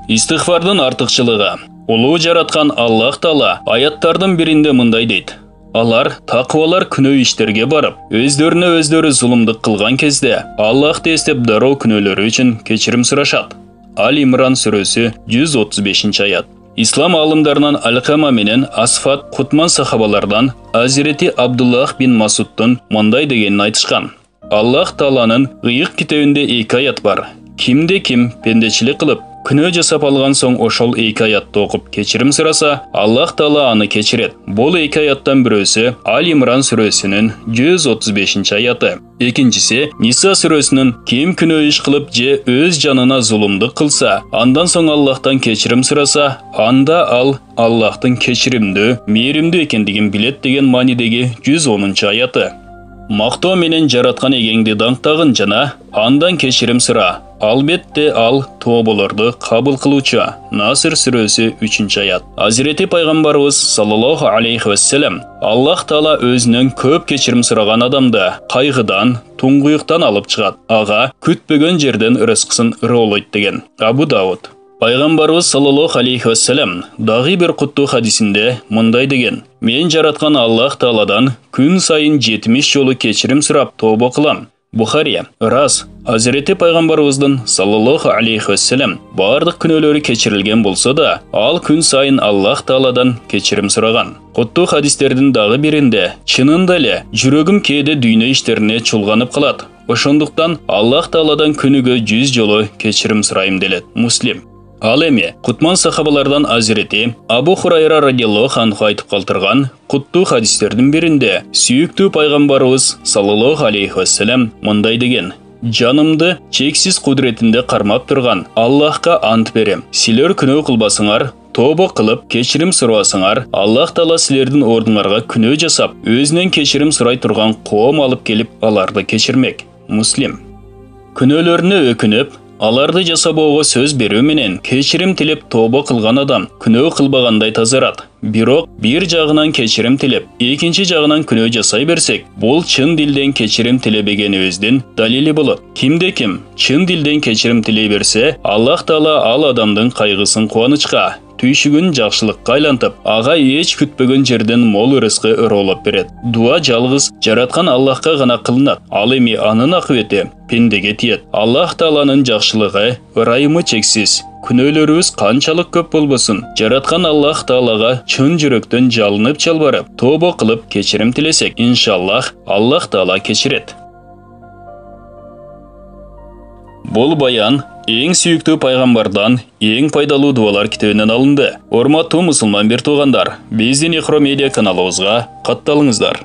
Истигфардын артыкчылыгы. Улуу жараткан Аллах Таала аяттардын биринде мындай дейт. Алар таквалар күнөө иштерге барып, өздөрүнө өздөрү зулумдук кылган кезде Аллахты эстеп дароо күнөөлөрү үчүн кечирим сурашат. Али-Имран сүрөсү 135-аят. İslam alımlarından Alqama менен Асфат Кутман сахабалардан Азирети Абдуллах бин Масудтун мындай дегенин айтышкан. Аллах Тааланын ыйык китебинде 2 аят бар. Кимде ким пендечилик кылып, күнөө жасап алган соң ошол 2 аятты окуп кечирим сураса, Аллах Таала аны кечирет. Бул 2 аяттан бирөөсү Али-Имран сүрөсүнүн 135-аяты. Экинчиси Ниса сүрөсүнүн ким күнөө иш кылып же өз жанына зулумдук кылса, андан соң Аллахтан кечирим сураса, анда ал Аллахтын кечиримдүү, мээримдүү экендигин билет деген маанидеги 110-аяты. Мактоо менен жараткан эгеңди даңктагын жана андан кечирим сура. Албетте ал тооболорду кабыл кылуучу. Наср сүрөсү 3-аят. Азирети пайгамбарыбыз саллаллаху алейхи вассалам Аллах Таала өзүнөн көп кечирим сураган адамды кайгыдан, туңгуюктан алып чыгат. Ага күтпөгөн жерден рызкысын ыролойт деген. Абу Дауд. Пайгамбарыбыз саллаллаху алейхи вассалам дагы бир куттуу хадисинде мындай деген: "Мен жараткан Аллах Тааладан күн сайын 70 жолу кечирим сурап тообо кылам." Бухари. Рас, Азирети пайгамбарыбыздын саллаллаху алейхи вассалам бардык күнөөлөрү кечирилген болсо да, ал күн сайын Аллах Тааладан кечирим сураган. Куттуу хадистердин дагы биринде чынында эле жүрөгүм кээде дүйнө иштерине чулганып калат. Ошондуктан Аллах Тааладан күнүгө 100 жолу кечирим сурайм делет. Муслим. Ал эми Кутман сахабалардан Азирети Абу Хурайра радиаллаху анху айтып калтырган куттуу хадистердин биринде сүйүктүү пайгамбарыбыз саллаллаху алейхи вассалам мындай деген: "Жанымды чексиз кудретинде кармап турган Аллахка ант берем. Силер күнөө кылбасыңар, тообо кылып кечирим сурабасыңар, Аллах Таала силердин ордуңарга күнөө жасап, өзүнөн кечирим сурай турган коом алып келип, аларды кечирмек." Муслим. Күнөөлөрүнө өкүнүп, аларды жасабоого сөз берүү менен кечирим тилеп тообо кылган адам күнөө кылбагандай тазарат. Бирок бир жагынан кечирим тилеп, экинчи жагынан күнөө жасай берсек, бул чын дилден кечирим тилебегенибиздин далили болот. Кимде ким чын дилден кечирим тилей берсе, Аллах Таала ал адамдын кайгысын кубанычка, түйшүгүн жакшылыкка айлантып, ага эч күтпөгөн жерден мол рызкы ыролоп берет. Дуа жалгыз жараткан Аллахка гана кылынат. Ал эми анын акыбети пендеге тиет. Аллах Тааланын жакшылыгы, ырайымы чексиз. Күнөөлөрүбүз канчалык көп болбосун, жараткан Аллах Таалага чын жүрөктөн жалынып чалбарып, тообо кылып кечирим тилесек, иншаллах Аллах Таала кечирет. Бул баян эң сүйүктүү пайгамбардан эң пайдалуу дуалар китебинен алынды. Урматтуу мусулман бир туугандар, биздин Ихро медиа каналыбызга катталыңыздар.